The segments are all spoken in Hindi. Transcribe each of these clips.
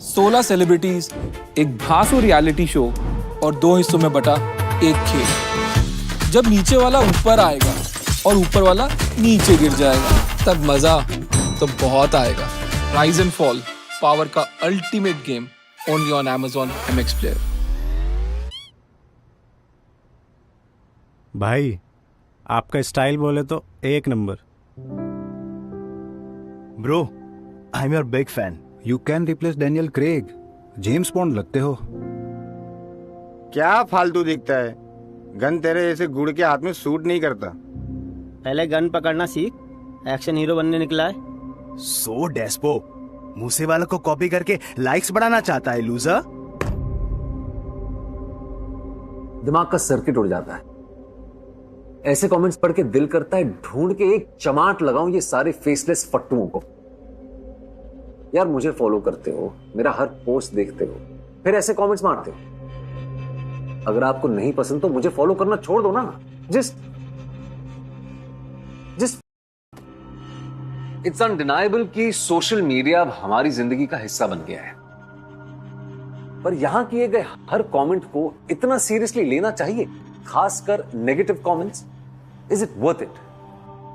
16 सेलिब्रिटीज, एक भासु रियलिटी शो और 2 हिस्सों में बटा एक खेल। जब नीचे वाला ऊपर आएगा और ऊपर वाला नीचे गिर जाएगा, तब मजा तो बहुत आएगा। राइज एंड फॉल, पावर का ultimate game, only on Amazon MX Player। भाई आपका स्टाइल बोले तो एक number. Bro, I am your big fan. You can replace Daniel Craig. James bond लगते हो। क्या फालतू दिखता है, गन तेरे जैसे गुड़ के हाथ में सूट नहीं करता। पहले गन पकड़ना सीख, एक्शन हीरो बनने निकला है। सो डेस्पो, मूसे वाला को कॉपी करके लाइक्स बढ़ाना चाहता है लूजर। दिमाग का सर्किट उड़ जाता है। ऐसे कमेंट्स पढ़ के दिल करता है ढूंढ के एक चमाट लगाऊं ये सारे फेसलेस फट्टुओं को। यार मुझे फॉलो करते हो, मेरा हर पोस्ट देखते हो, फिर ऐसे कमेंट्स मारते हो। अगर आपको नहीं पसंद तो मुझे फॉलो करना छोड़ दो ना। जिस इट्स अनडिनाइबल कि सोशल मीडिया अब हमारी जिंदगी का हिस्सा बन गया है, पर यहां किए गए हर कमेंट को इतना सीरियसली लेना चाहिए? खासकर negative comments. Is it worth it?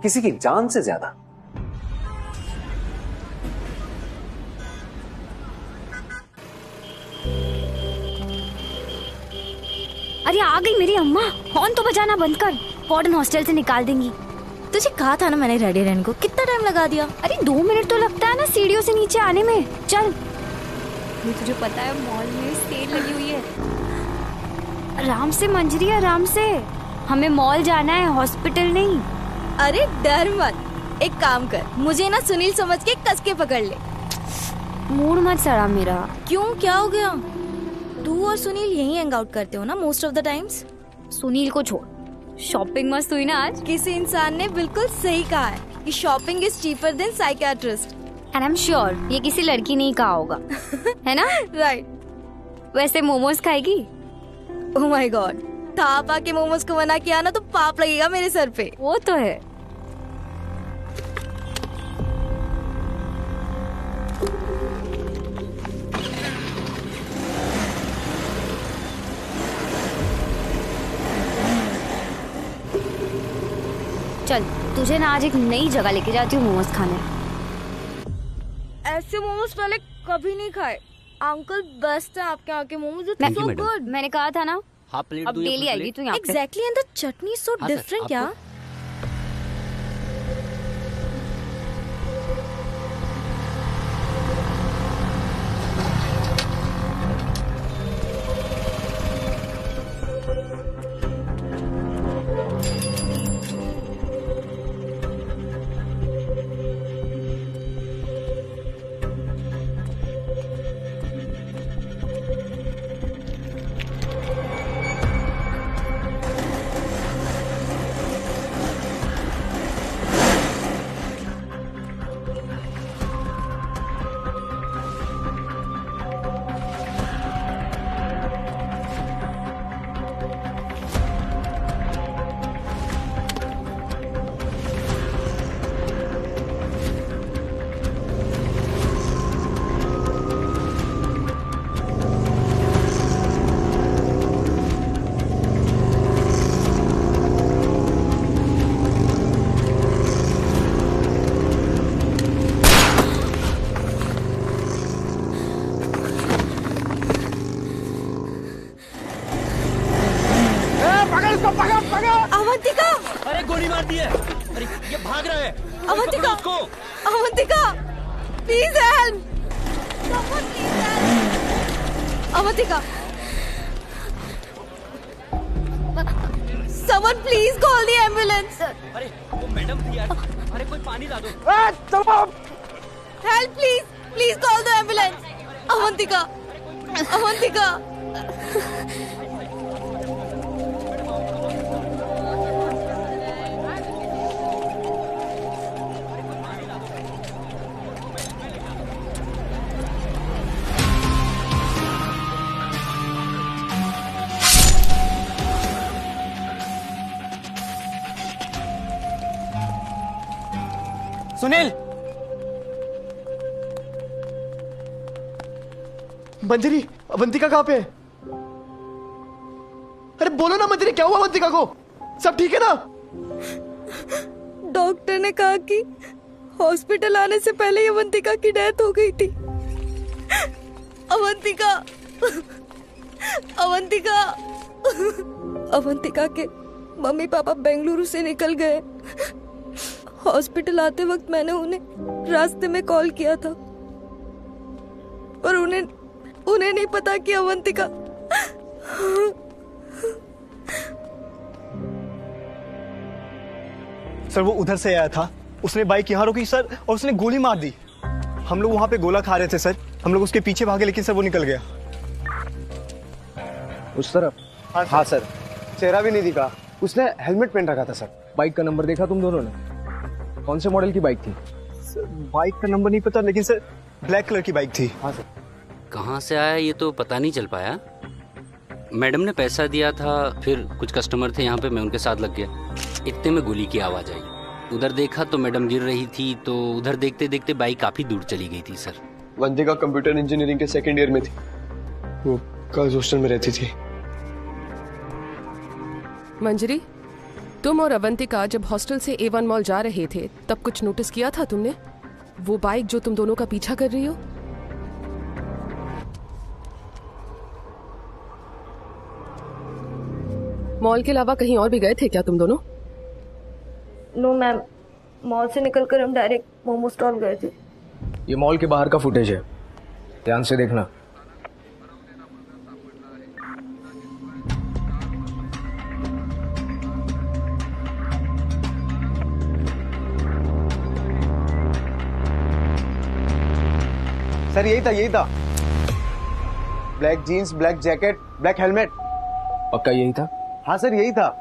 किसी की जान से ज्यादा। अरे आ गई मेरी अम्मा। हॉर्न तो बजाना बंद कर, वार्डन हॉस्टल से निकाल देंगी। तुझे कहा था ना मैंने रेडी रहने को, कितना टाइम लगा दिया? अरे 2 मिनट तो लगता है ना सीढ़ियों से नीचे आने में। चल। ये तुझे पता है मॉल में सेल लगी हुई है। आराम से मंजरी, आराम से। हमें मॉल जाना है, हॉस्पिटल नहीं। अरे डर मत, एक काम कर, मुझे ना सुनील समझ के कस के पकड़ ले। मूड मत सड़ा मेरा। क्यों, क्या हो गया? तू और सुनील यहीं हैंग आउट करते हो ना most of the times? Sunil को छोड़, शॉपिंग मस्त हुई ना आज। किसी इंसान ने बिल्कुल सही कहा है कि shopping is cheaper than psychiatrist. And I am sure ये किसी लड़की ने ही कहा होगा। है ना? राइट। वैसे मोमोज खाएगी? ओह माय गॉड, थाप आके मोमोज को मना किया ना तो पाप लगेगा मेरे सर पे। वो तो है। चल तुझे ना आज एक नई जगह लेके जाती हूँ मोमोज खाने। ऐसे मोमोज पहले कभी नहीं खाए। अंकल बेस्ट है आपके यहाँ के मोमोज, इट्स सो गुड। मैंने कहा था ना, हाफ प्लेट अब डेली आएगी तू यहाँ पे। Exactly, and the chutney so different. क्या अवंतिका! अरे गोली मार दी है। अरे ये भाग रहा है। अवंतिका! उसको। Avantika! Please help! Someone please help! Avantika! Someone please call the ambulance! अरे वो मैडम थी यार। अरे कोई पानी ला दो। Help please! Please call the ambulance! Avantika! Avantika! Sunil, मंजरी, अवंतिका कहाँ पे है? अरे बोलो ना मंजरी, क्या हुआ अवंतिका को? सब ठीक है ना? डॉक्टर ने कहा कि हॉस्पिटल आने से पहले ही अवंतिका की डेथ हो गई थी। अवंतिका, अवंतिका, अवंतिका के मम्मी पापा बेंगलुरु से निकल गए। हॉस्पिटल आते वक्त मैंने उन्हें रास्ते में कॉल किया था, पर उन्हें नहीं पता कि अवंतिका। सर वो उधर से आया था, उसने बाइक यहाँ रोकी सर और उसने गोली मार दी। हम लोग वहाँ पे गोला खा रहे थे सर, हम लोग उसके पीछे भागे लेकिन सर वो निकल गया। उस तरफ? हाँ सर, चेहरा भी नहीं दिखा। उसने हेलमेट पहन रखा था सर। बाइक का नंबर देखा तुम दोनों ने? कौन से मॉडल की बाइक थी? सर बाइक का नंबर नहीं पता, लेकिन सर ब्लैक कलर की बाइक थी। हाँ सर। कहाँ से आया ये तो पता नहीं चल पाया। मैडम ने पैसा दिया था, फिर कुछ कस्टमर थे यहाँ पे, मैं उनके साथ लग गया। इतने में गोली की आवाज़ आई। उधर देखा तो मैडम गिर रही थी, तो उधर देखते देखते बाइक काफ़ी दूर चली गई थी सर। वंदिका कंप्यूटर इंजीनियरिंग के सेकेंड ईयर में थी, वो गर्ल्स हॉस्टल में रहती थी। मंजरी, तुम और अवंतिका जब हॉस्टल से A1 मॉल जा रहे थे तब कुछ नोटिस किया था तुमने? वो बाइक जो तुम दोनों का पीछा कर रही हो? मॉल के अलावा कहीं और भी गए थे क्या तुम दोनों? नो मैम, मॉल से निकलकर हम डायरेक्ट मोमो स्टॉल गए थे। ये मॉल के बाहर का फुटेज है, ध्यान से देखना। सर यही था। Black jeans, black jacket, black helmet. पक्का यही था? हाँ सर यही था।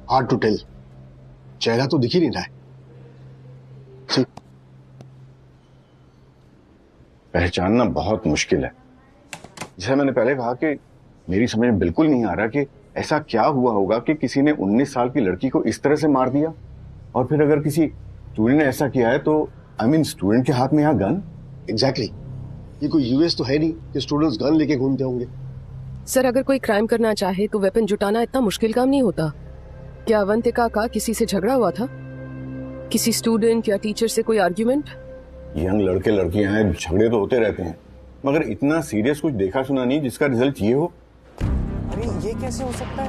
हार्ड टू टेल, चेहरा तो दिख ही नहीं रहा है। पहचानना बहुत मुश्किल है। जैसे मैंने पहले कहा कि मेरी समझ में बिल्कुल नहीं आ रहा कि ऐसा क्या हुआ होगा कि किसी ने 19 साल की लड़की को इस तरह से मार दिया। और फिर अगर किसी स्टूडेंट ने ऐसा किया है तो स्टूडेंट के हाथ में यहाँ गन। एग्जैक्टली, ये कोई यूएस तो है नहीं कि स्टूडेंट्स गन लेके घूमते होंगे। सर, अगर कोई क्राइम करना चाहे तो वेपन जुटाना इतना मुश्किल काम नहीं होता। क्या अवंतिका का किसी से झगड़ा हुआ था? किसी स्टूडेंट या टीचर से कोई आर्ग्यूमेंट? यंग लड़के लड़कियां हैं, झगड़े तो होते रहते हैं, मगर इतना सीरियस कुछ देखा सुना नहीं जिसका रिजल्ट ये हो। अरे ये कैसे हो सकता है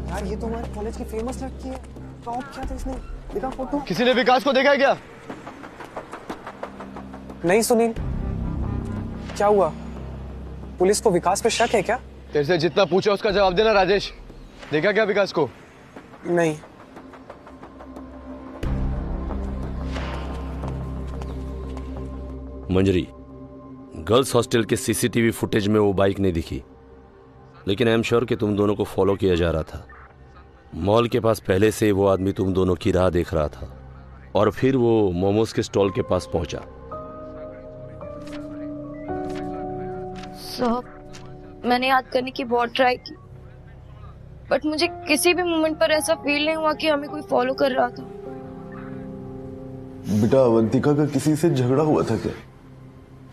यार, ये तो हमारे कॉलेज की फेमस लड़की है। टॉप क्या था इसने? देखा फोटो? किसी ने विकास को देखा है क्या? नहीं सुनील, क्या हुआ? पुलिस को विकास पे शक है क्या? तेरे से जितना पूछा उसका जवाब देना राजेश। देखा क्या विकास को? नहीं। मंजरी, गर्ल्स हॉस्टल के सीसीटीवी फुटेज में वो बाइक नहीं दिखी, लेकिन आई एम श्योर कि तुम दोनों को फॉलो किया जा रहा था। मॉल के पास पहले से वो आदमी तुम दोनों की राह देख रहा था और फिर वो मोमोज के स्टॉल के पास पहुंचा। मैंने याद करने की बहुत ट्राई की, बट मुझे किसी भी मोमेंट पर ऐसा फील नहीं हुआ कि हमें कोई फॉलो कर रहा था। बेटा, अवंतिका का किसी से झगड़ा हुआ था क्या?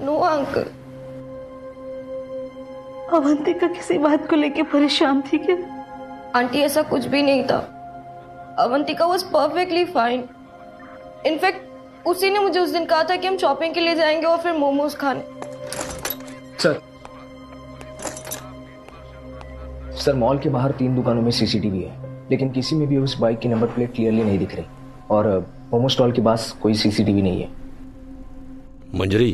नो अंकल, अवंतिका किसी बात को लेके परेशान थी क्या? आंटी, ऐसा कुछ भी नहीं था। Avantika was perfectly fine. In fact उसी ने मुझे उस दिन कहा था कि हम शॉपिंग के लिए जाएंगे और फिर मोमोज खाने। सर, मॉल के बाहर 3 दुकानों में सीसीटीवी है, लेकिन किसी में भी उस बाइक की नंबर प्लेट क्लियरली नहीं दिख रही और मोमो स्टॉल के पास कोई सीसीटीवी नहीं है। मंजरी,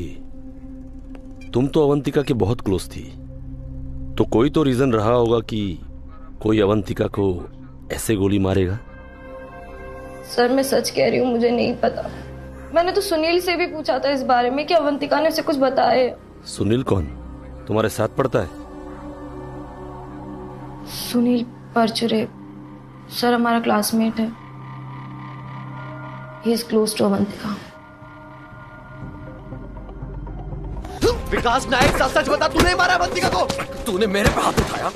तुम तो अवंतिका के बहुत क्लोज थी, तो कोई तो रीजन रहा होगा कि कोई अवंतिका को ऐसे गोली मारेगा। सर, मैं सच कह रही हूँ, मुझे नहीं पता। मैंने तो सुनील से भी पूछा था इस बारे में कि अवंतिका ने उसे कुछ बताया। सुनील कौन? तुम्हारे साथ पढ़ता है? सुनील परचुरे, सर हमारा क्लासमेट है। He is close to Avantika. Vikas Nayak, सच बता, तूने मारा अवंतिका को? तूने मेरे पे हाथ उठाया?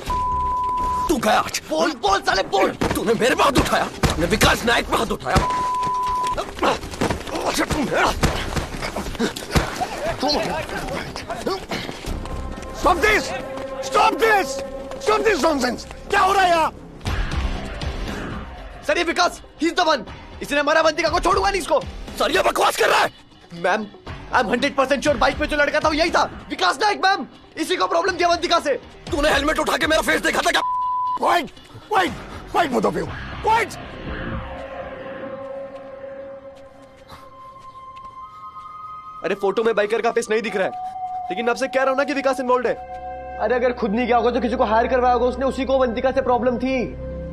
तू गया आज? बोल बोल साले बोल। तूने मेरे पे हाथ उठाया? तूने विकास नायक पे हाथ उठाया? अच्छा Stop this! Stop this! Stop this nonsense! क्या हो रहा है यहाँ? सर ये विकास, ही इज द वन। इसने हमारा अवंतिका को छोड़ूंगा नहीं इसको। सर ये बकवास कर रहा है। Ma'am, I am 100% sure bike पे जो लड़का था वो यही था, विकास नायक मैम। इसी को प्रॉब्लम थी अवंतिका से। तूने हेलमेट उठा के मेरा फेस देखा था क्या? Quiet! Quiet! Quiet both of you! Quiet! अरे फोटो में बाइकर का फेस नहीं दिख रहा है, लेकिन मैं आपसे कह रहा हूं ना कि विकास इन्वॉल्व है। अरे अगर खुद नहीं गया होगा तो किसी को हायर करवाया होगा उसने, उसी को अवंतिका से प्रॉब्लम थी।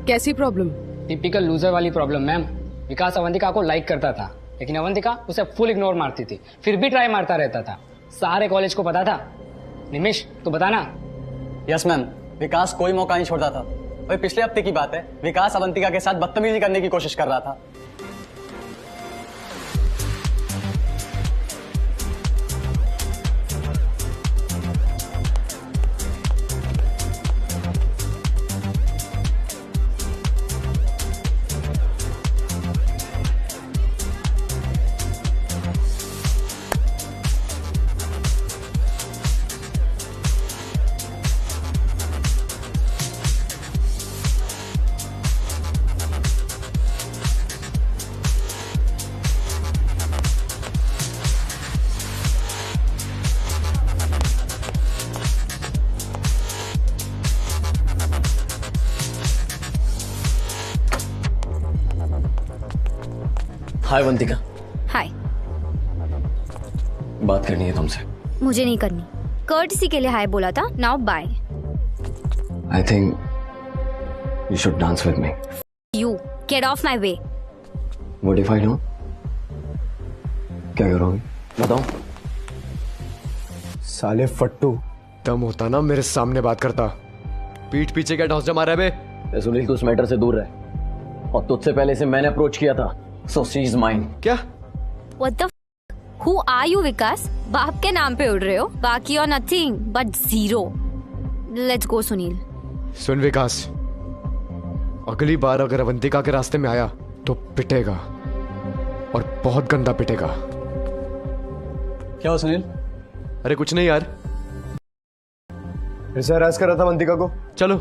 कैसी प्रॉब्लम? टिपिकल लूजर वाली प्रॉब्लम मैम। विकास अवंतिका को लाइक करता था, लेकिन अवंतिका उसे फुल इग्नोर मारती थी, फिर भी ट्राई मारता रहता था। सारे कॉलेज को पता था। निमिष तू बताना। यस मैम, विकास कोई मौका नहीं छोड़ता था। वही पिछले हफ्ते की बात है, विकास अवंतिका के साथ बदतमीजी करने की कोशिश कर रहा था। हाय अवंतिका। हाय। बात करनी है तुमसे। मुझे नहीं करनी। कर्टसी के लिए हाय बोला था, now bye. I think you should dance with me. You get off my way. What if I no? क्या करोगे बताओ? साले फट्टू, दम होता ना मेरे सामने बात करता। पीठ पीछे क्या ढौंस जमा रहा है बे? सुनील तू उस मैटर से दूर रहे, और तुझसे पहले से मैंने अप्रोच किया था, सो शी इज माइन। क्या? What the Who are you, Vikas? बाप के नाम पे उड़ रहे हो, बाकी और nothing but zero. Let's go Sunil. सुन विकास, अगली बार अगर अवंतिका के रास्ते में आया तो पिटेगा, और बहुत गंदा पिटेगा। क्या हो सुनील? अरे कुछ नहीं यार, फिर से हरास कर रहा था अवंतिका को। चलो।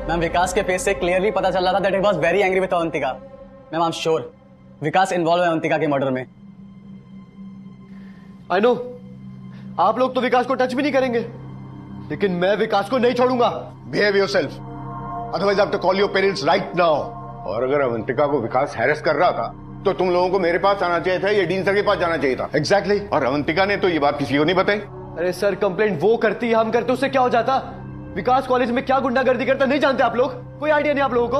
मैम विकास के फेस से क्लियरली पता चल रहा था that he was very angry with Avantika. Ma'am I am sure Vikas involve है अवंतिका के मर्डर में। आई नो, आप लोग तो विकास को टच भी नहीं करेंगे, लेकिन मैं विकास को नहीं छोड़ूंगा। Behave yourself, otherwise I have to call your parents right now. और अगर अवंतिका को विकास हैरेस कर रहा था तो तुम लोगों को मेरे पास आना चाहिए था या डीन सर के पास जाना चाहिए था। एग्जैक्टली। और अवंतिका ने तो ये बात किसी को नहीं बताई। अरे सर, कंप्लेंट वो करती है, हम करते, उससे क्या हो जाता? विकास कॉलेज में क्या गुंडागर्दी करता नहीं जानते आप लोग? कोई आइडिया नहीं आप लोगों को?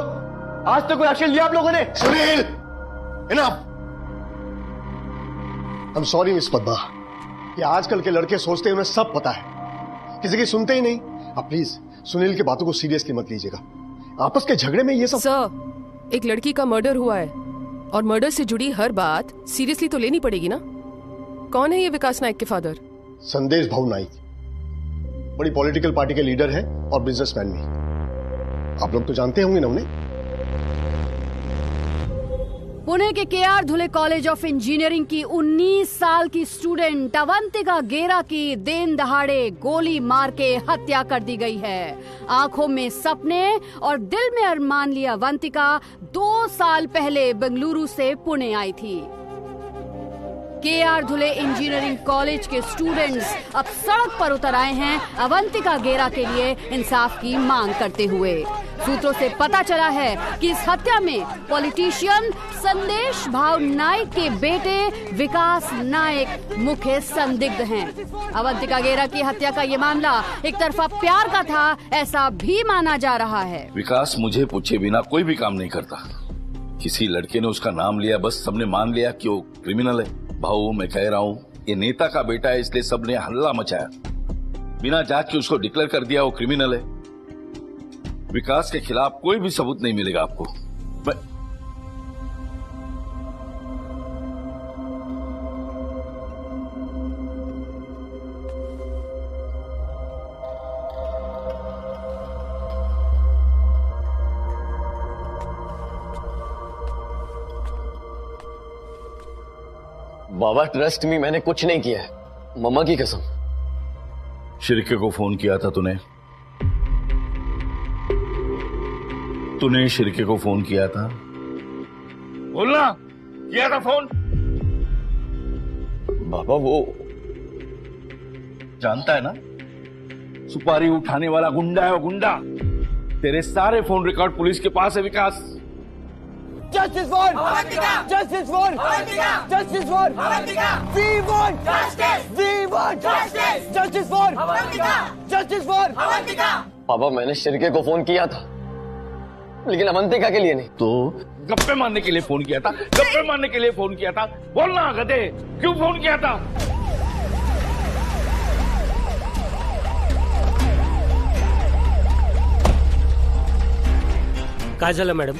आज तक कोई एक्शन लिया आप लोगों ने? Sunil, enough. I am sorry miss Padma, कि आजकल के लड़के सोचते हैं उन्हें सब पता है, किसी की सुनते ही नहीं। आप प्लीज सुनील की बातों को सीरियसली मत लीजिएगा। आपस के झगड़े में ये सब। सर, एक लड़की का मर्डर हुआ है, और मर्डर से जुड़ी हर बात सीरियसली तो लेनी पड़ेगी ना। कौन है ये विकास नायक के फादर? संदेश भाऊ नाइक, बड़ी पॉलिटिकल पार्टी के लीडर है और बिजनेसमैन भी। आप लोग तो जानते होंगे ना उन्हें। पुणे के K R Dhule college of engineering की 19 साल की स्टूडेंट अवंतिका गेरा की दिन दहाड़े गोली मार के हत्या कर दी गई है। आंखों में सपने और दिल में अरमान लिया अवंतिका 2 साल पहले बेंगलुरु से पुणे आई थी। केआर धुले इंजीनियरिंग कॉलेज के स्टूडेंट्स अब सड़क पर उतर आए हैं अवंतिका गेरा के लिए इंसाफ की मांग करते हुए। सूत्रों से पता चला है कि इस हत्या में पॉलिटिशियन संदेश भाव नायक के बेटे विकास नायक मुख्य संदिग्ध हैं। अवंतिका गेरा की हत्या का ये मामला एक तरफा प्यार का था, ऐसा भी माना जा रहा है। विकास मुझे पूछे बिना कोई भी काम नहीं करता। किसी लड़के ने उसका नाम लिया, बस सबने मान लिया कि वो क्रिमिनल है। भाऊ मैं कह रहा हूँ, ये नेता का बेटा है, इसलिए सबने हल्ला मचाया। बिना जांच के उसको डिक्लेयर कर दिया वो क्रिमिनल है। विकास के खिलाफ कोई भी सबूत नहीं मिलेगा आपको। बाबा ट्रस्ट मी, मैंने कुछ नहीं किया है, मम्मा की कसम। शिरके को फोन किया था तूने शिरके को फोन किया था? बोलना, किया था फोन? बाबा वो जानता है ना, सुपारी उठाने वाला गुंडा है वो गुंडा। तेरे सारे फोन रिकॉर्ड पुलिस के पास है विकास। Justice for Avantika! Justice for Avantika! Justice for Avantika! We want justice! We want justice! Justice for Avantika! Justice for Avantika! पापा मैंने शिरके को फोन किया था, लेकिन अवंतिका के लिए नहीं। तो गप्पे मारने के लिए फोन किया था? गप्पे मारने के लिए फोन किया था? बोलना गधे, क्यों फोन किया था? काय झालं मॅडम?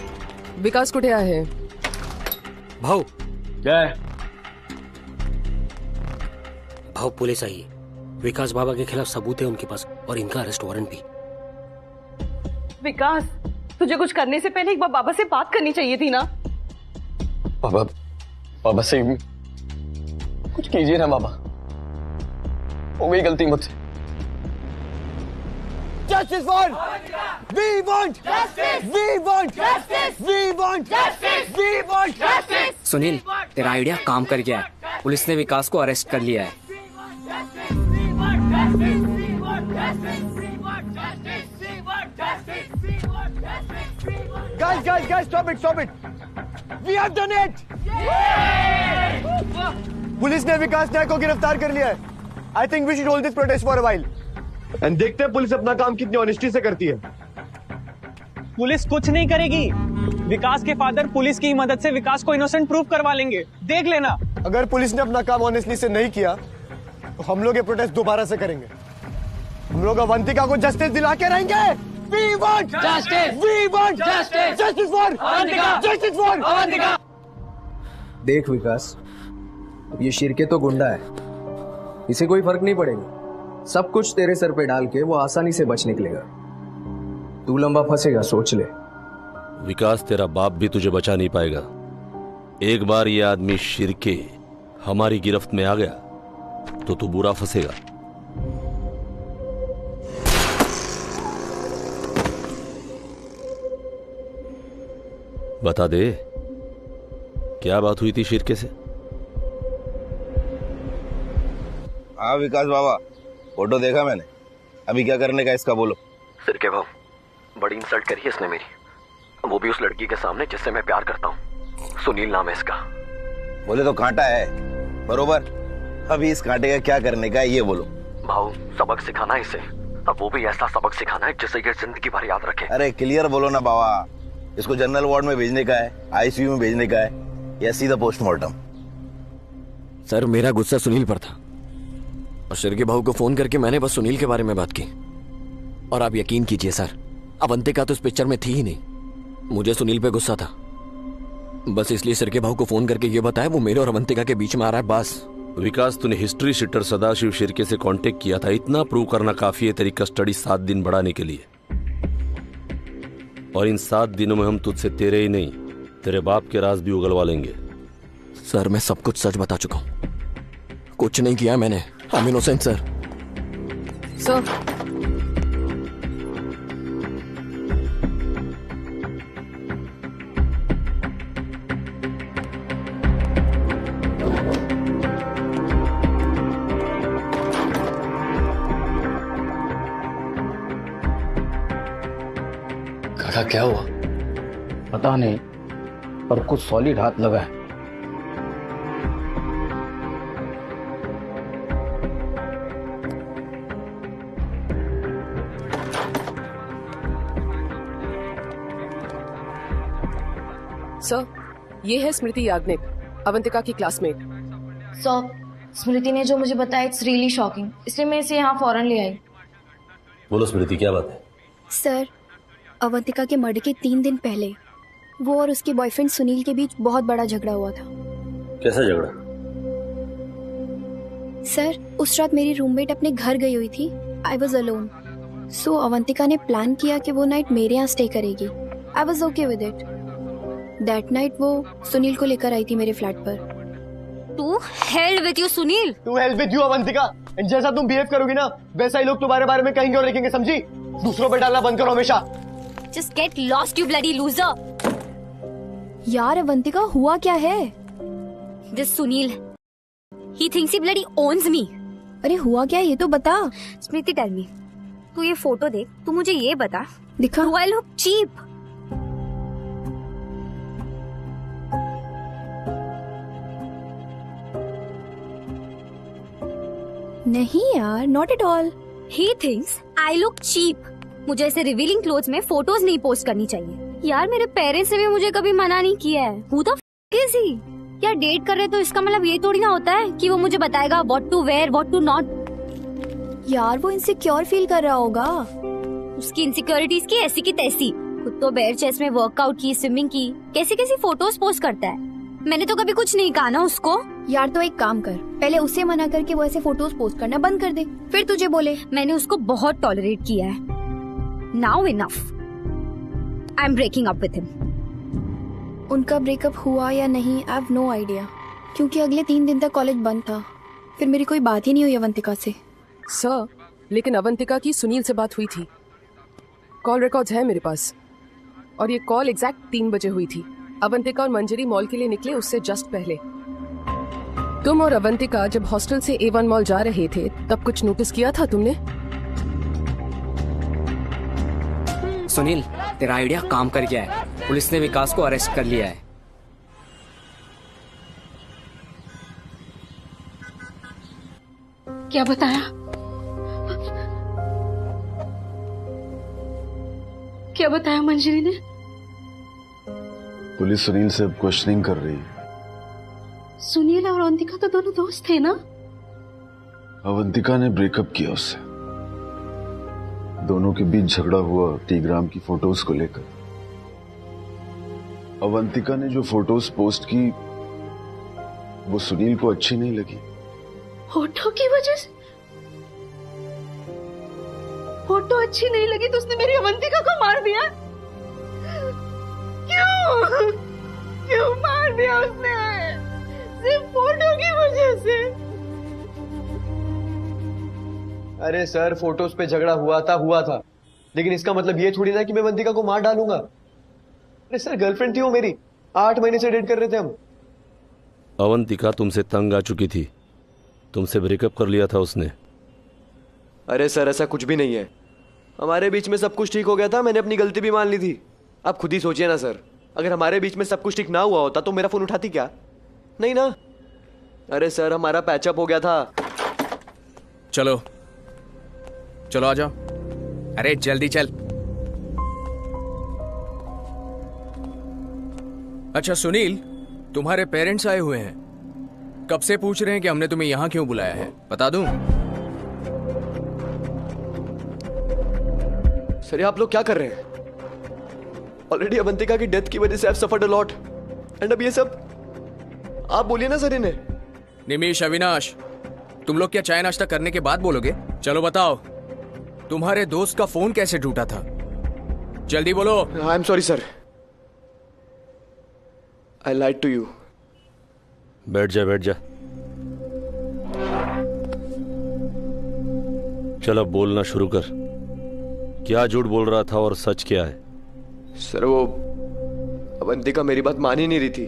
विकास कुठे आहे? भाऊ क्या है? भाऊ पुलिस आई है, विकास बाबा के खिलाफ सबूत है उनके पास और इनका अरेस्ट वारंट भी। विकास, तुझे कुछ करने से पहले एक बार बाबा से बात करनी चाहिए थी ना। बाबा से कुछ कीजिए ना बाबा, हो गई गलती मुझसे। Justice for We want justice! We want justice! We want justice! We want justice! Sunil, तेरा आइडिया काम कर गया है। पुलिस ने विकास को अरेस्ट कर लिया है। Guys, stop it! We have done it! Police ने विकास नायक को गिरफ्तार कर लिया है। I think we should hold this protest for a while. And देखते हैं पुलिस अपना काम कितनी ऑनेस्टी से करती है। पुलिस कुछ नहीं करेगी। विकास के फादर पुलिस की मदद से विकास को इनोसेंट प्रूव करवा लेंगे, देख लेना। अगर पुलिस ने अपना काम ऑनेस्टली से नहीं किया तो हम लोग ये प्रोटेस्ट दोबारा से करेंगे। हम लोग अवंतिका को जस्टिस दिला के रहेंगे। We want justice! We want justice! Justice for Avantika! Justice for Avantika! देख विकास, ये शिरके तो गुंडा है, इसे कोई फर्क नहीं पड़ेगा। सब कुछ तेरे सर पे डाल के वो आसानी से बच निकलेगा। तू लंबा फंसेगा, सोच ले। विकास, तेरा बाप भी तुझे बचा नहीं पाएगा। एक बार ये आदमी शिरके हमारी गिरफ्त में आ गया तो तू बुरा फंसेगा। बता दे, क्या बात हुई थी शिरके से? हाँ विकास बाबा, फोटो देखा मैंने। अभी क्या करने का इसका बोलो। सिरके भाव, बड़ी इंसल्ट करी है इसने मेरी, वो भी उस लड़की के सामने जिससे मैं प्यार करता हूँ। सुनील नाम है इसका। बोले तो कांटा है, बरोबर। अभी इस कांटे का क्या करने का है ये बोलो। भाव, सबक सिखाना है इसे, अब वो भी ऐसा सबक सिखाना है जिससे ये जिंदगी भर याद रखे। अरे क्लियर बोलो ना बाबा, इसको जनरल वार्ड में भेजने का है, आईसीयू में भेजने का है, या सीधा पोस्टमार्टम? सर, मेरा गुस्सा सुनील पर था और शिरके भाऊ को फोन करके मैंने बस सुनील के बारे में बात की। और आप यकीन कीजिए सर, अवंतिका तो इस पिक्चर में थी ही नहीं। मुझे सुनील पे गुस्सा था, बस इसलिए शिरके भाऊ को फोन करके ये बताया वो मेरे और अवंतिका के बीच में आ रहा है, बस। विकास, तूने हिस्ट्री शीटर सदाशिव शिरके से कांटेक्ट किया था, इतना प्रूव करना काफी है तेरी कस्टडी 7 दिन बढ़ाने के लिए। और इन 7 दिनों में हम तुझसे तेरे ही नहीं, तेरे बाप के राज भी उगलवा लेंगे। सर, मैं सब कुछ सच बता चुका हूँ, कुछ नहीं किया मैंने। I'm innocent, sir. Sir. काका, क्या हुआ? पता नहीं, पर कुछ सॉलिड हाथ लगा है। सर, ये है स्मृति याग्निक, अवंतिका की क्लासमेट। सर, स्मृति ने जो मुझे बताया इट्स रियली शॉकिंग, इसलिए मैं इसे यहाँ फौरन ले आई। बोलो स्मृति, क्या बात है? सर, अवंतिका के मर्डर के 3 दिन पहले वो और उसके बॉयफ्रेंड सुनील के बीच बहुत बड़ा झगड़ा हुआ था। कैसा झगड़ा? सर, उस रात मेरी रूममेट अपने घर गई हुई थी। I was alone. So Avantika ने प्लान किया कि वो नाइट मेरे यहाँ स्टे करेगी। I was okay with it. That night वो सुनील को लेकर आई थी मेरे फ्लैट पर। To hell with you Sunil. To hell with you Avantika. And जैसा तुम बिहेव करोगी ना वैसा ही लोग तुम्हारे बारे में कहेंगे और लिखेंगे, समझी? दूसरों पे डालना बंद करो हमेशा। Just get lost, you bloody loser. यार अवंतिका, हुआ क्या है? This Sunil, he thinks he bloody owns me. अरे हुआ क्या, ये तो बता। स्मृति, टेल मी, तू ये फोटो देख, तू मुझे ये बता, दिखा। Do I look cheap? नहीं यार, not at all. He thinks I look cheap. मुझे ऐसे रिवीलिंग क्लोथ्स में फोटोज नहीं पोस्ट करनी चाहिए। यार मेरे पेरेंट्स ने भी मुझे कभी मना नहीं किया है। Who the f is he? यार डेट कर रहे तो इसका मतलब ये थोड़ी ना होता है कि वो मुझे बताएगा what to wear, what to not. यार वो इनसिक्योर फील कर रहा होगा। उसकी इनसिक्योरिटीज की ऐसी की तैसी। खुद तो बेयर चेस्ट में वर्कआउट की, स्विमिंग की, कैसी कैसी फोटोज पोस्ट करता है। मैंने तो कभी कुछ नहीं कहा ना उसको। यार तो एक काम कर, पहले उसे मना करके वो ऐसे फोटोज पोस्ट करना बंद कर दे, फिर तुझे बोले। मैंने उसको बहुत टॉलरेट किया है। Now enough. I'm breaking up with him. उनका ब्रेकअप हुआ या नहीं, I have no idea. क्योंकि अगले 3 दिन तक कॉलेज बंद था। फिर मेरी कोई बात ही नहीं हुई अवंतिका से। सर, लेकिन अवंतिका की सुनील से बात हुई थी। कॉल रिकॉर्ड्स है मेरे पास। और ये कॉल एग्जैक्ट 3 बजे हुई थी। अवंतिका और मंजरी मॉल के लिए निकले उससे जस्ट पहले। तुम और अवंतिका जब हॉस्टल से A1 मॉल जा रहे थे तब कुछ नोटिस किया था तुमने? सुनील, तेरा आइडिया काम कर गया है। पुलिस ने विकास को अरेस्ट कर लिया है। क्या बताया? क्या बताया मंजरी ने? पुलिस सुनील से अब क्वेश्चनिंग कर रही है। सुनील और अवंतिका तो दोनों दोस्त थे ना? अवंतिका ने ब्रेकअप किया उससे। दोनों के बीच झगड़ा हुआ टीग्राम की फोटोज को लेकर। अवंतिका ने जो फोटोज पोस्ट की वो सुनील को अच्छी नहीं लगी। फोटो की वजह से? फोटो अच्छी नहीं लगी तो उसने मेरी अवंतिका को मार दिया? क्यों? क्यों मार दिया उसने? सिर्फ फोटो की वजह से? अरे सर, फोटोज पे झगड़ा हुआ था, लेकिन इसका मतलब ये थोड़ी ना कि मैं अवंतिका को मार डालूंगा। अरे सर, गर्लफ्रेंड थी वो मेरी। 8 महीने से डेट कर रहे थे हम। अवंतिका तुमसे तंग आ चुकी थी, तुमसे ब्रेकअप कर लिया था उसने। अरे सर, ऐसा कुछ भी नहीं है। हमारे बीच में सब कुछ ठीक हो गया था। मैंने अपनी गलती भी मान ली थी। आप खुद ही सोचिए ना सर, अगर हमारे बीच में सब कुछ ठीक ना हुआ होता तो मेरा फोन उठाती क्या? नहीं ना। अरे सर, हमारा पैचअप हो गया था। चलो चलो आ जाओ। अरे जल्दी चल। अच्छा सुनील, तुम्हारे पेरेंट्स आए हुए हैं। कब से पूछ रहे हैं कि हमने तुम्हें यहां क्यों बुलाया है, बता दूं? सर, ये आप लोग क्या कर रहे हैं? ऑलरेडी अवंतिका की डेथ की वजह से I have suffered a lot, and अब ये सब आप बोलिए ना सर इन्हें। निमिष, अविनाश, तुम लोग क्या चाय नाश्ता करने के बाद बोलोगे? चलो बताओ, तुम्हारे दोस्त का फोन कैसे टूटा था? जल्दी बोलो। I am sorry sir, I lied to you. बैठ जा बैठ जा। चल अब बोलना शुरू कर। क्या झूठ बोल रहा था और सच क्या है? सर, वो अवंतिका मेरी बात मान ही नहीं रही थी।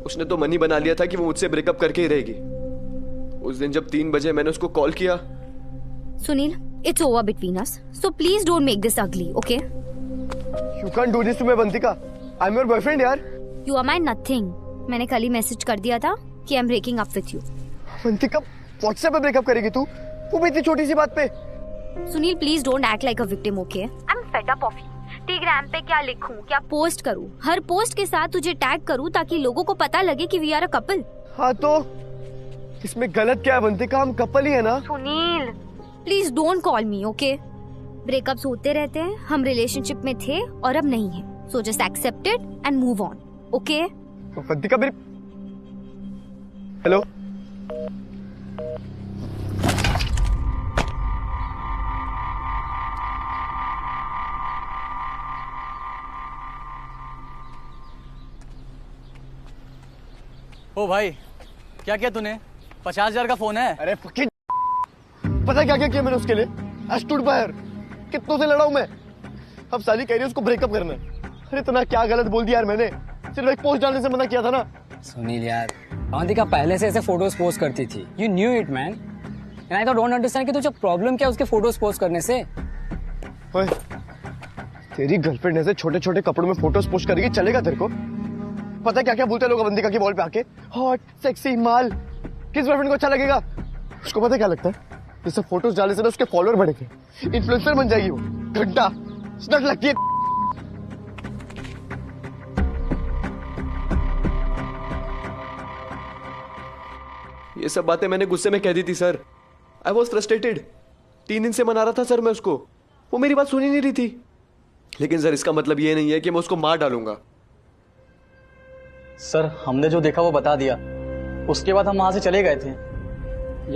उसने तो मन ही बना लिया था कि वो मुझसे ब्रेकअप करके ही रहेगी। उस दिन जब 3 बजे मैंने उसको कॉल किया। Sunil, it's over between us, so please don't make this ugly, okay? You can't do this to me, Avantika. I'm your boyfriend, यार। You are my nothing. मैंने कल ही मैसेज कर दिया था कि I'm breaking up with you. Avantika, WhatsApp पे ब्रेकअप करेगी तू? वो भी इतनी छोटी सी बात पे? Sunil, please don't act like a victim, okay? I'm fed up of you. Telegram पे क्या लिखूं, क्या पोस्ट करूं? हर पोस्ट के साथ तुझे टैग करूं ताकि लोगों को पता लगे कि we are a couple. हाँ तो इसमें गलत क्या है अवंतिका? हम कपल ही है ना? Sunil, please don't call me, okay? Breakups होते रहते हैं, हम रिलेशनशिप में थे और अब नहीं है, so just accept it and move on, okay? Avantika मेरी, हेलो, ओ भाई, क्या किया तूने? 50,000 का फोन है। अरे फकीर, पता क्या क्या किया मैंने उसके लिए? आई स्टूड बाय हर, कितनों से लड़ा हूं मैं। अब साली कह रही है उसको ब्रेकअप करना है। अरे इतना क्या गलत बोल दिया यार मैंने, सिर्फ एक पोस्ट डालने से मना किया था ना। सुनील यार, अवंतिका पहले से ऐसे फोटोज पोस्ट करती थी, you knew it man, and I don't understand कि तुझे प्रॉब्लम क्या उसके फोटोज पोस्ट करने से। ओए, तेरी गर्लफ्रेंड ऐसे छोटे छोटे कपड़ों में फोटोज पोस्ट करेगी, चलेगा तेरे को? पता क्या क्या बोलते हैं लोग अवंतिका की वॉल पे आके, हॉट सेक्सी माल। किस बॉयफ्रेंड को अच्छा लगेगा? उसको पता क्या लगता है, ये सब फोटोज डालने से ना उसके फॉलोअर बढ़ेंगे, इन्फ्लुएंसर बन जाएगी वो। घंटा स्नट लगती है। ये सब बातें मैंने गुस्से में कह दी थी सर। I was frustrated. 3 दिन से मना रहा था सर मैं उसको, वो मेरी बात सुन ही नहीं रही थी। लेकिन सर इसका मतलब ये नहीं है कि मैं उसको मार डालूंगा। सर हमने जो देखा वो बता दिया, उसके बाद हम वहां से चले गए थे।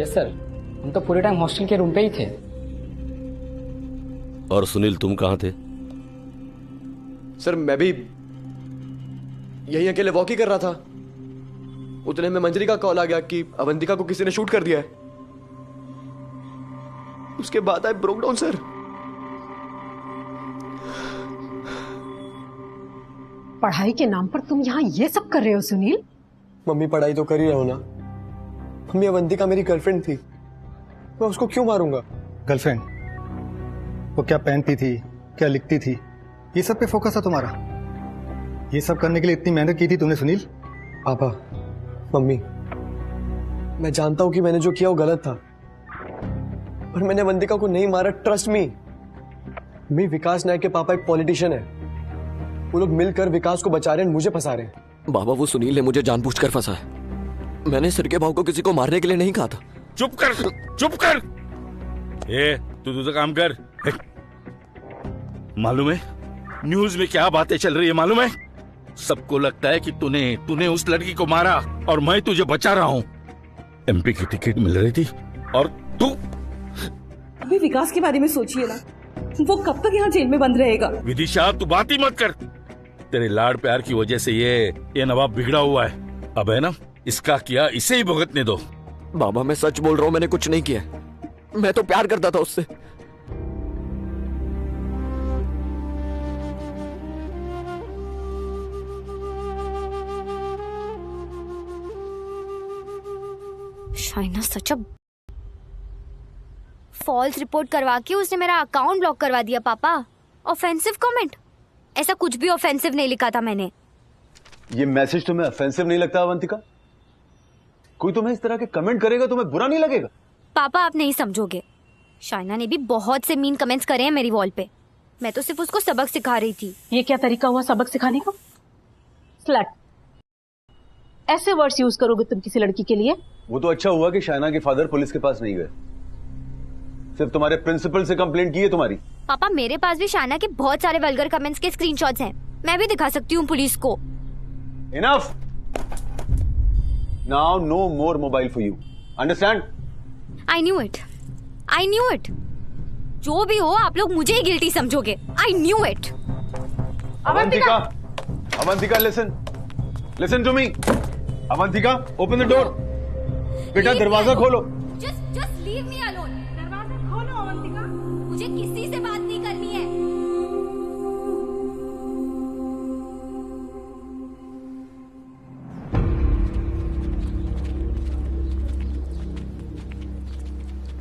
यस सर, हम तो पूरे टाइम हॉस्टल के रूम पे ही थे। और सुनील तुम कहाँ थे? सर मैं भी यही अकेले वॉक ही कर रहा था, उतने में मंजरी का कॉल आ गया कि अवंतिका को किसी ने शूट कर दिया है। उसके बाद आई ब्रोक डाउन सर। पढ़ाई के नाम पर तुम यहाँ ये सब कर रहे हो सुनील? मम्मी पढ़ाई तो कर ही रहो ना। मम्मी अवंतिका मेरी गर्लफ्रेंड थी, मैं उसको क्यों मारूंगा? गर्लफ्रेंड? वो क्या पहनती थी, क्या लिखती थी, ये सब पे फोकस है तुम्हारा। ये सब करने के लिए इतनी मेहनत की थी तुमने सुनील? पापा, मम्मी, मैं जानता हूं कि मैंने जो किया वो गलत था, पर मैंने अवंतिका को नहीं मारा, ट्रस्ट मी। विकास नायक के पापा एक पॉलिटिशियन है, वो लोग मिलकर विकास को बचा रहे हैं, मुझे फंसा रहे हैं। बाबा वो सुनील ने मुझे जानबूझकर फंसा है। मैंने सर के भाव को किसी को मारने के लिए नहीं कहा था। चुप कर, चुप कर। तू दूसरा काम कर। मालूम है न्यूज में क्या बातें चल रही है? मालूम है सबको लगता है कि तूने उस लड़की को मारा और मैं तुझे बचा रहा हूँ। एमपी की टिकट मिल रही थी और तू। अभी विकास के बारे में सोचिए ना, वो कब तक यहाँ जेल में बंद रहेगा? विदिशा तू बात ही मत कर। तेरे लाड़ प्यार की वजह से ये नवाब बिगड़ा हुआ है। अब है ना, इसका किया इसे ही भुगतने दो। बाबा मैं सच बोल रहा हूँ, मैंने कुछ नहीं किया। मैं तो प्यार करता था उससे। शाइना सच अ फॉल्स रिपोर्ट करवा के उसने मेरा अकाउंट ब्लॉक करवा दिया। पापा ऑफेंसिव कमेंट, ऐसा कुछ भी ऑफेंसिव नहीं लिखा था मैंने। ये मैसेज तुम्हें ऑफेंसिव नहीं लगता अवंतिका? कोई तुम्हें इस तरह के कमेंट करेगा तुम्हें बुरा नहीं लगेगा? पापा आप नहीं समझोगे, शाइना ने भी बहुत से मीन कमेंट्स करे हैं मेरी वॉल पे। मैं तो सिर्फ उसको सबक सिखा रही थी। ये क्या तरीका हुआ सबक सिखाने का? स्लट, ऐसे वर्ड्स यूज करोगे तुम किसी लड़की के लिए? वो तो अच्छा हुआ कि शाइना के फादर पुलिस के पास नहीं गए, सिर्फ तुम्हारे प्रिंसिपल से कंप्लेंट की है तुम्हारी। पापा मेरे पास भी शाइना के बहुत सारे वल्गर कमेंट्स के स्क्रीनशॉट्स हैं, मैं भी दिखा सकती हूँ पुलिस को। Enough, now no more mobile for you, understand? I knew it. जो भी हो आप लोग मुझे ही गिल्टी समझोगे। I knew it. Avantika listen to me. Avantika open the door. बेटा दरवाजा खोलो। Just leave me alone। दरवाजा खोलो अवंतिका, मुझे किसी से बात नहीं करनी है।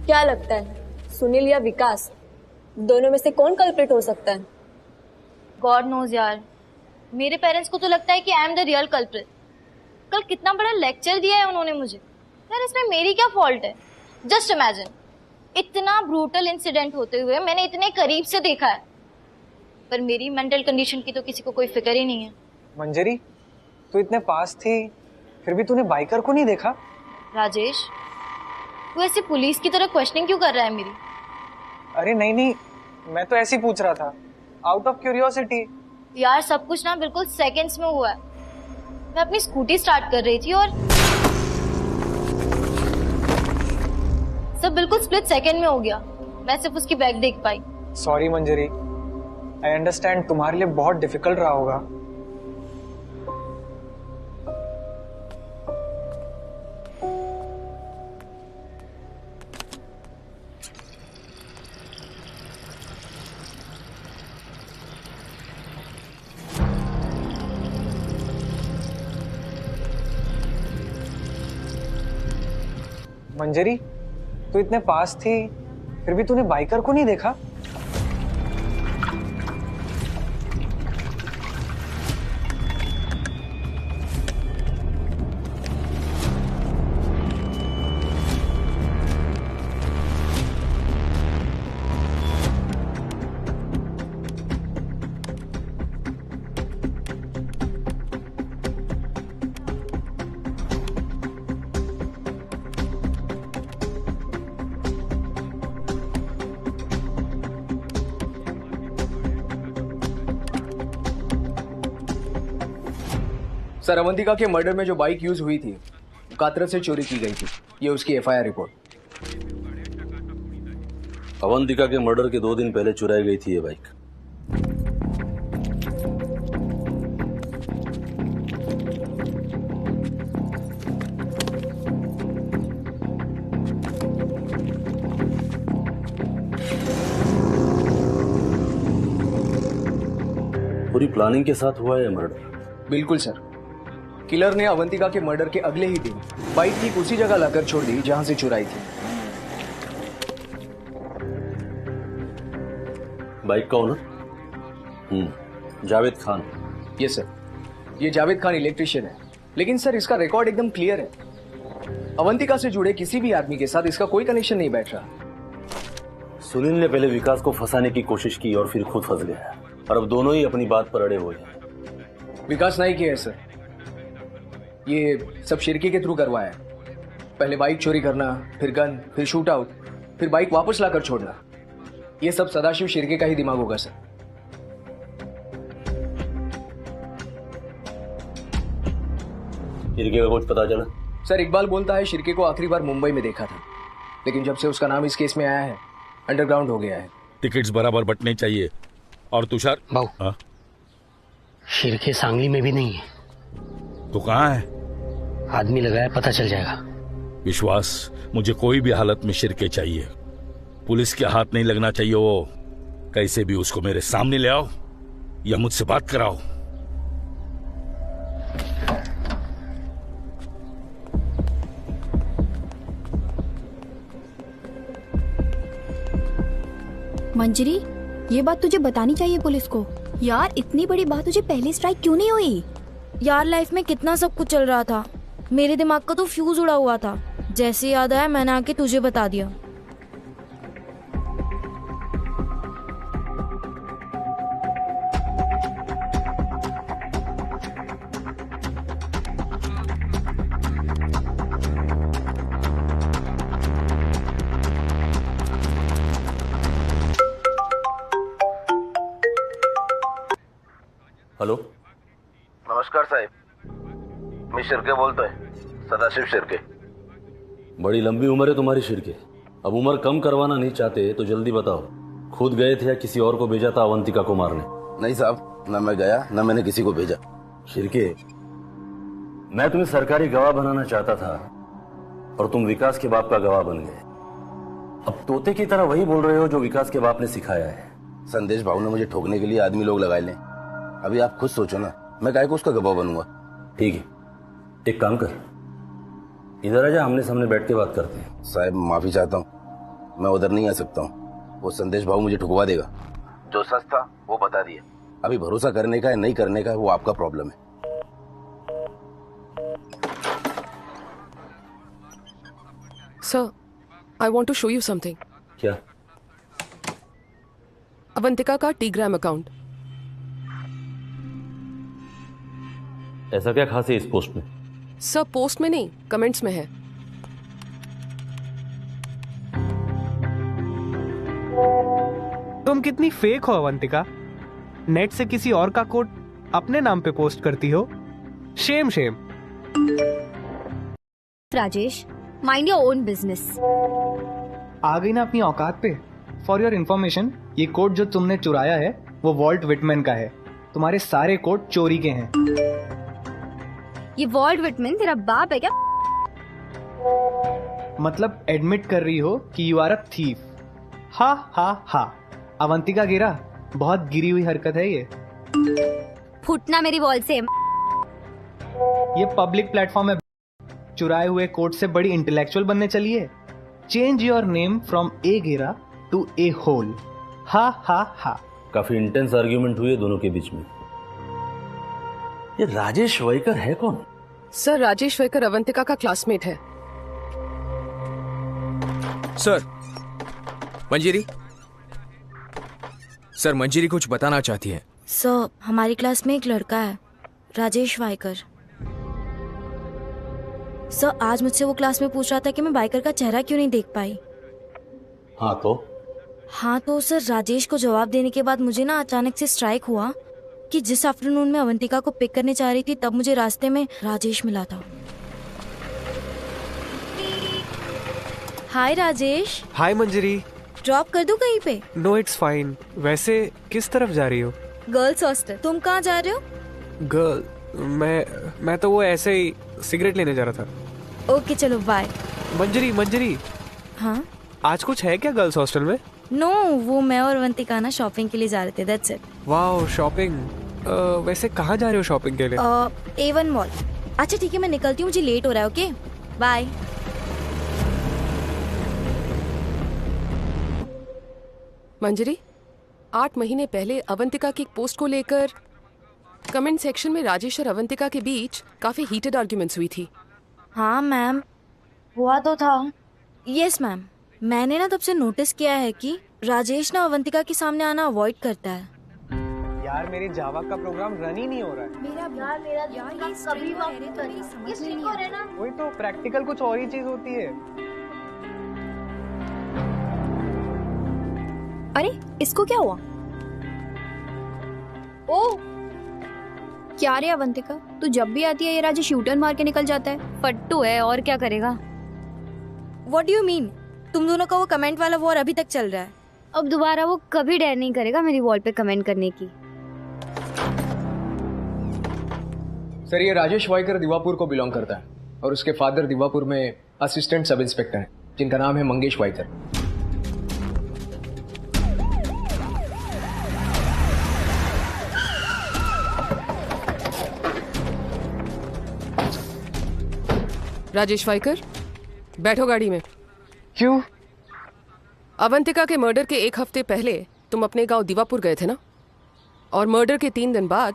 क्या लगता है सुनील या विकास, दोनों में से कौन कल्प्रिट हो सकता है? गॉड नोज यार, मेरे पेरेंट्स को तो लगता है कि I am the real culprit. कल कितना बड़ा लेक्चर दिया है उन्होंने मुझे। यार इसमें मेरी क्या फॉल्ट है? जस्ट इमेजिन, इतना ब्रूटल इंसिडेंट होते हुए मैंने इतने करीब से देखा है, पर मेरी मेंटल कंडीशन की तो किसी को कोई फिक्र ही नहीं है। मंजरी, तू इतने पास थी फिर भी तूने बाइकर को नहीं देखा? राजेश, तू ऐसे पुलिस की तरह क्वेश्चनिंग क्यों कर रहा है मेरी? अरे नहीं, मैं तो ऐसे ही पूछ रहा था, आउट ऑफ क्यूरियोसिटी। यार सब कुछ ना बिल्कुल सेकंड्स में हुआ है। मैं अपनी स्कूटी स्टार्ट कर रही थी और सब बिल्कुल स्प्लिट सेकंड में हो गया। मैं सिर्फ उसकी बैग देख पाई। सॉरी मंजरी, आई अंडरस्टैंड, तुम्हारे लिए बहुत डिफिकल्ट रहा होगा। मंजरी, तू इतने पास थी फिर भी तूने बाइकर को नहीं देखा? सर, अवंतिका के मर्डर में जो बाइक यूज हुई थी कातरत से चोरी की गई थी। ये उसकी एफआईआर रिपोर्ट। अवंतिका के मर्डर के 2 दिन पहले चुराई गई थी ये बाइक। पूरी प्लानिंग के साथ हुआ है मर्डर? बिल्कुल सर। किलर ने अवंतिका के मर्डर के अगले ही दिन बाइक ठीक उसी जगह लाकर छोड़ दी जहां से चुराई थी। बाइक का owner? Javed Khan. Yes sir, ये जावेद खान इलेक्ट्रिशियन है। लेकिन सर इसका रिकॉर्ड एकदम क्लियर है। अवंतिका से जुड़े किसी भी आदमी के साथ इसका कोई कनेक्शन नहीं बैठ रहा। सुनील ने पहले विकास को फंसाने की कोशिश की और फिर खुद फंस गया, और अब दोनों ही अपनी बात पर अड़े हुए हैं। विकास नहीं किया है सर, ये सब शिरके के थ्रू करवाया है। पहले बाइक चोरी करना, फिर गन, फिर शूट आउट, फिर बाइक वापस लाकर छोड़ना। ये सब सदाशिव शिरके का ही दिमाग होगा सर। शिरके का कुछ पता चला? सर इकबाल बोलता है शिरके को आखिरी बार मुंबई में देखा था, लेकिन जब से उसका नाम इस केस में आया है अंडरग्राउंड हो गया है। टिकट्स बराबर बंटने चाहिए। और तुषार बाबू, शिरके सांगली में भी नहीं है तो कहाँ है? आदमी लगाया, पता चल जाएगा। विश्वास, मुझे कोई भी हालत में शिरके चाहिए। पुलिस के हाथ नहीं लगना चाहिए। वो कैसे भी उसको मेरे सामने ले आओ या मुझसे बात कराओ। मंजरी, ये बात तुझे बतानी चाहिए पुलिस को। यार इतनी बड़ी बात तुझे पहले स्ट्राइक क्यों नहीं हुई? यार लाइफ में कितना सब कुछ चल रहा था, मेरे दिमाग का तो फ्यूज उड़ा हुआ था। जैसे याद आया मैंने आके तुझे बता दिया। हेलो, नमस्कार साहब, मैं शिरके बोलतोय, सदाशिव शिरके। बड़ी लंबी उम्र है तुम्हारी शिरके। अब उम्र कम करवाना नहीं चाहते तो जल्दी बताओ, खुद गए थे या किसी और को भेजा था अवंतिका को मारने? नहीं साहब, न मैं गया न मैंने किसी को भेजा। शिरके, मैं तुम्हें सरकारी गवाह बनाना चाहता था और तुम विकास के बाप का गवाह बन गए। अब तोते की तरह वही बोल रहे हो जो विकास के बाप ने सिखाया है। संदेश भाऊ ने मुझे ठोकने के लिए आदमी लोग लगाए ले। अभी आप खुद सोचो ना, मैं काहे को उसका गवाह बनूंगा। ठीक है, एक काम कर, इधर आजा, आमने सामने बैठ के बात करते हैं। साहब माफी चाहता हूँ, मैं उधर नहीं आ सकता हूँ। वो संदेश भाऊ मुझे ठुकवा देगा। जो सच था वो बता दिया। अभी भरोसा करने का है नहीं करने का है वो आपका प्रॉब्लम है। Sir, I want to show you something. क्या? अवंतिका का टीग्राम अकाउंट। ऐसा क्या खास है इस पोस्ट में? सर पोस्ट में नहीं, कमेंट्स में है। तुम कितनी फेक हो अवंतिका। नेट से किसी और का कोट अपने नाम पे पोस्ट करती हो। Shame shame. Rajesh, mind your own business. आ गई ना अपनी औकात पे। फॉर योर इन्फॉर्मेशन, ये कोट जो तुमने चुराया है वो वॉल्ट विटमैन का है। तुम्हारे सारे कोट चोरी के हैं। ये वॉल्ट विटमैन तेरा बाप है क्या? मतलब एडमिट कर रही हो कि यू आर अ थीफ। हा हा हा। अवंतिका गिरा, बहुत गिरी हुई हरकत है ये। फुटना मेरी वॉल से। ये पब्लिक प्लेटफॉर्म है। चुराए हुए कोट से बड़ी इंटेलेक्चुअल बनने चलिए। चेंज योर नेम फ्रॉम ए घेरा टू ए होल। हा हा हा। काफी इंटेंस आर्ग्यूमेंट हुई है दोनों के बीच में। ये राजेश वाइकर है कौन? सर, राजेश वाइकर अवंतिका का क्लासमेट है। सर, मंजीरी सर, मंजीरी कुछ बताना चाहती है। सर, हमारी क्लास में एक लड़का है, राजेश वाइकर। सर, आज मुझसे वो क्लास में पूछ रहा था कि मैं वाइकर का चेहरा क्यों नहीं देख पाई। हाँ तो सर, राजेश को जवाब देने के बाद मुझे ना अचानक से स्ट्राइक हुआ कि जिस आफ्टरनून में अवंतिका को पिक करने जा रही थी तब मुझे रास्ते में राजेश मिला था। हाय राजेश। हाय मंजरी। ड्रॉप कर दूं कहीं पे? No, it's fine. वैसे किस तरफ जा रही हो? Girls hostel. तुम कहाँ जा रहे हो? गर्ल, मैं तो वो ऐसे ही सिगरेट लेने जा रहा था। ओके चलो बाय। मंजरी। हाँ आज कुछ है क्या गर्ल्स हॉस्टल में? नो, वो मैं और अवंतिका ना शॉपिंग के लिए जा रहे थे, दैट्स इट। Wow, shopping. वैसे कहाँ जा रहे हो शॉपिंग के लिए? A1 mall. अच्छा ठीक है, मैं निकलती हूँ, मुझे लेट हो रहा है। Okay bye. मंजरी, 8 महीने पहले अवंतिका की एक पोस्ट को लेकर कमेंट सेक्शन में राजेश और अवंतिका के बीच काफी हीटेड आर्ग्यूमेंट्स हुई थी। हाँ मैम, हुआ तो था। यस मैम, मैंने ना तब से नोटिस किया है कि राजेश ना अवंतिका के सामने आना अवॉइड करता है। यार मेरी जावा का प्रोग्राम रन ही नहीं हो रहा है। वही तो, प्रैक्टिकल कुछ और ही चीज होती है। अरे इसको क्या हुआ? ओ क्या रे अवंतिका, तू जब भी आती है ये राजेश शूटर मार के निकल जाता है। फट्टू है और क्या करेगा। What do you mean? तुम दोनों का वो कमेंट वाला वॉर अभी तक चल रहा है? अब दोबारा वो कभी डेयर नहीं करेगा मेरी वॉल पे कमेंट करने की। सर, ये राजेश वाइकर दीवापुर को बिलोंग करता है और उसके फादर दीवापुर में असिस्टेंट सब इंस्पेक्टर हैं, जिनका नाम है मंगेश वाइकर। राजेश वाइकर, बैठो गाड़ी में। क्यों? अवंतिका के मर्डर के 1 हफ्ते पहले तुम अपने गांव दीवापुर गए थे ना, और मर्डर के 3 दिन बाद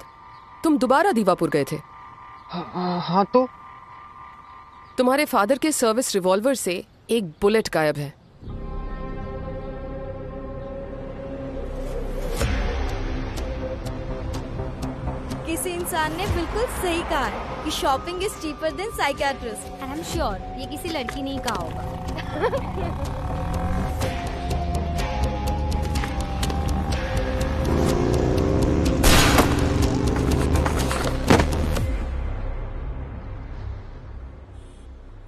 तुम दोबारा दीवापुर गए थे। हाँ तो तुम्हारे फादर के सर्विस रिवॉल्वर से एक बुलेट गायब है। किसी इंसान ने बिल्कुल सही कहा है कि shopping is cheaper than psychiatrist. I am sure ये किसी लड़की ने ही कहा होगा।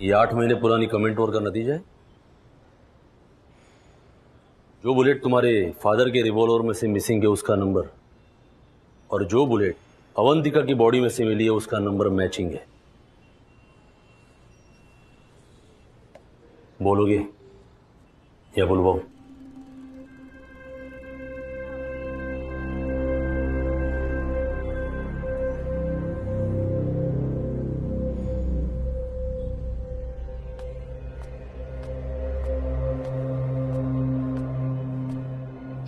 ये 8 महीने पुरानी कमेंट वॉर का नतीजा है। जो बुलेट तुम्हारे फादर के रिवॉल्वर में से मिसिंग है उसका नंबर, और जो बुलेट अवंतिका की बॉडी में से मिली है उसका नंबर मैचिंग है। बोलोगे या बुलवाऊं?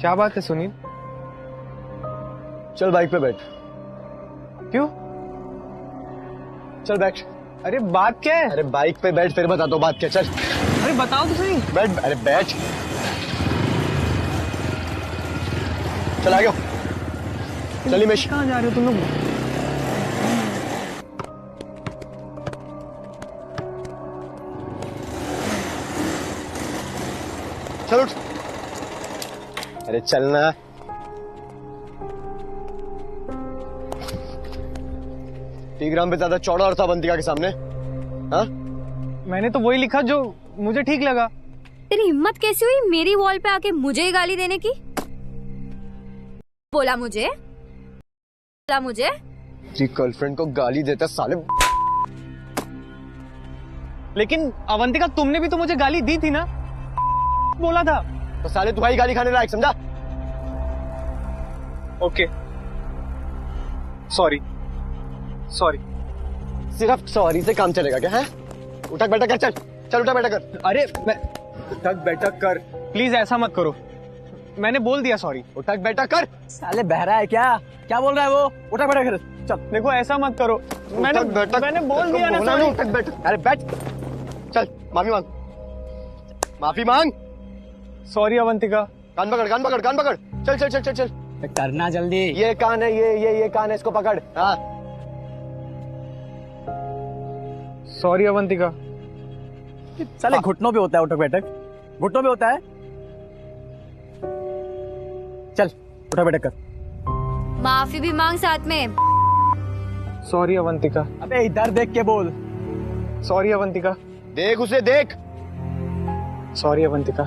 क्या बात है सुनील? चल बाइक पे बैठ। क्यों? चल बैठ। अरे बात क्या है? अरे बाइक पे बैठ, फिर बताता हूँ बात क्या। चल। अरे बताओ तो सही। बैठ। अरे बैठ। चल आ गया। चल हिमेश। कहाँ जा रहे हो तुम लोग? चल उठ। अरे चलना। टीग्राम पे ज्यादा चौड़ा और था अवंतिका के सामने। हाँ, मैंने तो वही लिखा जो मुझे ठीक लगा। तेरी हिम्मत कैसी हुई मेरी वॉल पे आके मुझे गाली देने की? बोला मुझे तेरी गर्लफ्रेंड को गाली देता साले। लेकिन अवंतिका तुमने भी तो मुझे गाली दी थी ना, बोला था। तो साले तुम्हारी गाली खाने लायक समझा? Okay, sorry. सिर्फ सॉरी से काम चलेगा क्या? है, उठक बैठक कर। चल उठक बैठक कर। अरे मैं, उठक बैठक कर। प्लीज ऐसा मत करो, मैंने बोल दिया सॉरी। उठक बैठक कर। साले बहरा है क्या बोल रहा है वो? उठक बैठक कर। चल, देखो ऐसा मत करो, मैंने बोल दिया ना सॉरी। उठक बैठक। अरे बैठ, चल माफी मांग। सॉरी अवंतिका। कान पकड़। चल। करना जल्दी। ये कान है, ये कान है, इसको पकड़। हाँ, सॉरी अवंतिका। साले घुटनों पे होता है उठक बैठक, घुटनों पे होता है। चल उठक बैठक कर। माफी भी मांग साथ में। सॉरी अवंतिका। अबे इधर देख के बोल। सॉरी अवंतिका। देख उसे देख। सॉरी अवंतिका,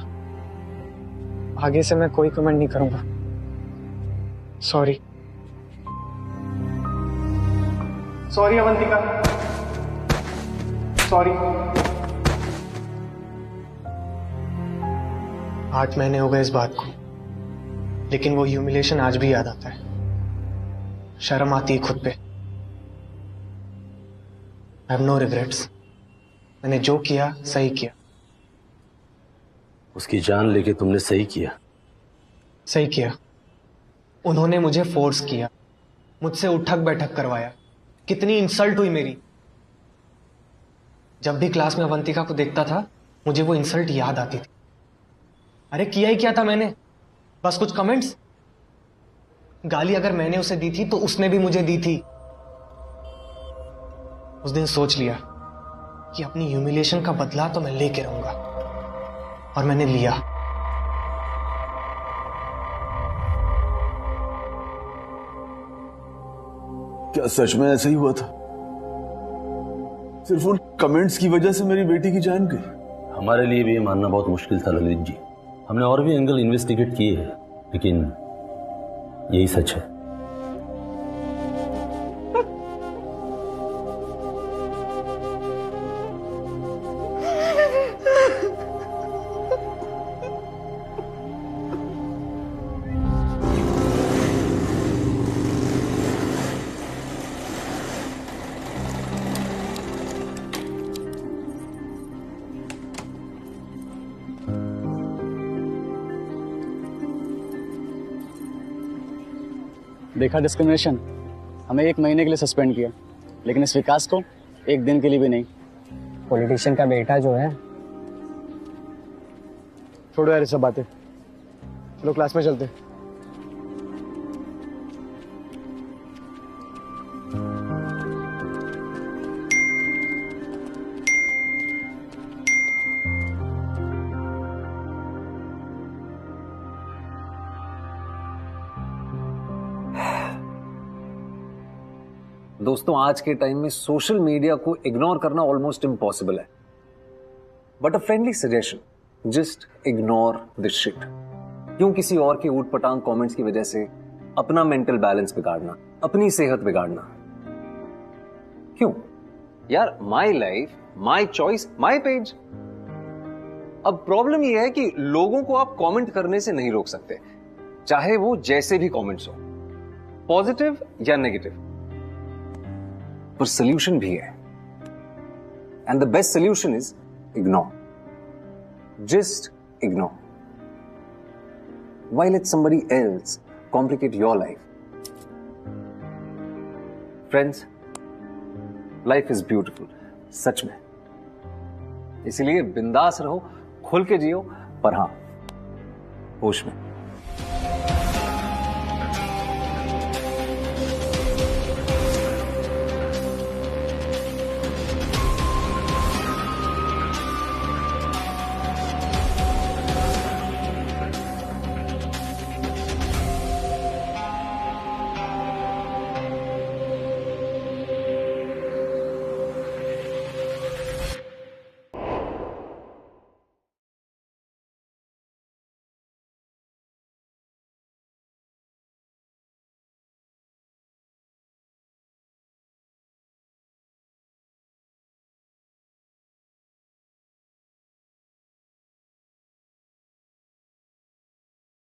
आगे से मैं कोई कमेंट नहीं करूंगा। Sorry Avantika, sorry. 8 महीने हो गए इस बात को, लेकिन वो ह्यूमिलेशन आज भी याद आता है। शर्म आती है खुद पे। I have no regrets. मैंने जो किया सही किया। उसकी जान लेके तुमने सही किया। उन्होंने मुझे फोर्स किया, मुझसे उठक बैठक करवाया। कितनी इंसल्ट हुई मेरी। जब भी क्लास में अवंतिका को देखता था मुझे वो इंसल्ट याद आती थी। अरे किया ही क्या था मैंने? बस कुछ कमेंट्स। गाली अगर मैंने उसे दी थी तो उसने भी मुझे दी थी। उस दिन सोच लिया कि अपनी ह्यूमिलेशन का बदला तो मैं लेके रहूंगा, और मैंने लिया। क्या सच में ऐसा ही हुआ था? सिर्फ उन कमेंट्स की वजह से मेरी बेटी की जान गई? हमारे लिए भी ये मानना बहुत मुश्किल था ललित जी। हमने और भी एंगल इन्वेस्टिगेट किए हैं, लेकिन यही सच है। देखा डिस्क्रिमिनेशन? हमें 1 महीने के लिए सस्पेंड किया, लेकिन इस विकास को 1 दिन के लिए भी नहीं। पॉलिटिशियन का बेटा जो है। छोड़ो यार ये सब बातें, चलो क्लास में चलते। दोस्तों, आज के टाइम में सोशल मीडिया को इग्नोर करना ऑलमोस्ट इम्पॉसिबल है, but a friendly suggestion, just ignore this shit. क्यों किसी और के ऊट पटांग कमेंट्स की वजह से अपना मेंटल बैलेंस बिगाड़ना, अपनी सेहत बिगाड़ना? क्यों यार? My life, my choice, my page. अब प्रॉब्लम यह है कि लोगों को आप कमेंट करने से नहीं रोक सकते, चाहे वो जैसे भी कमेंट्स हो, पॉजिटिव या नेगेटिव। पर सोल्यूशन भी है, and the best solution is ignore. Just ignore. Why let somebody else complicate your life? Friends, life is beautiful, सच में। इसलिए बिंदास रहो, खुल के जियो, पर हां, होश में।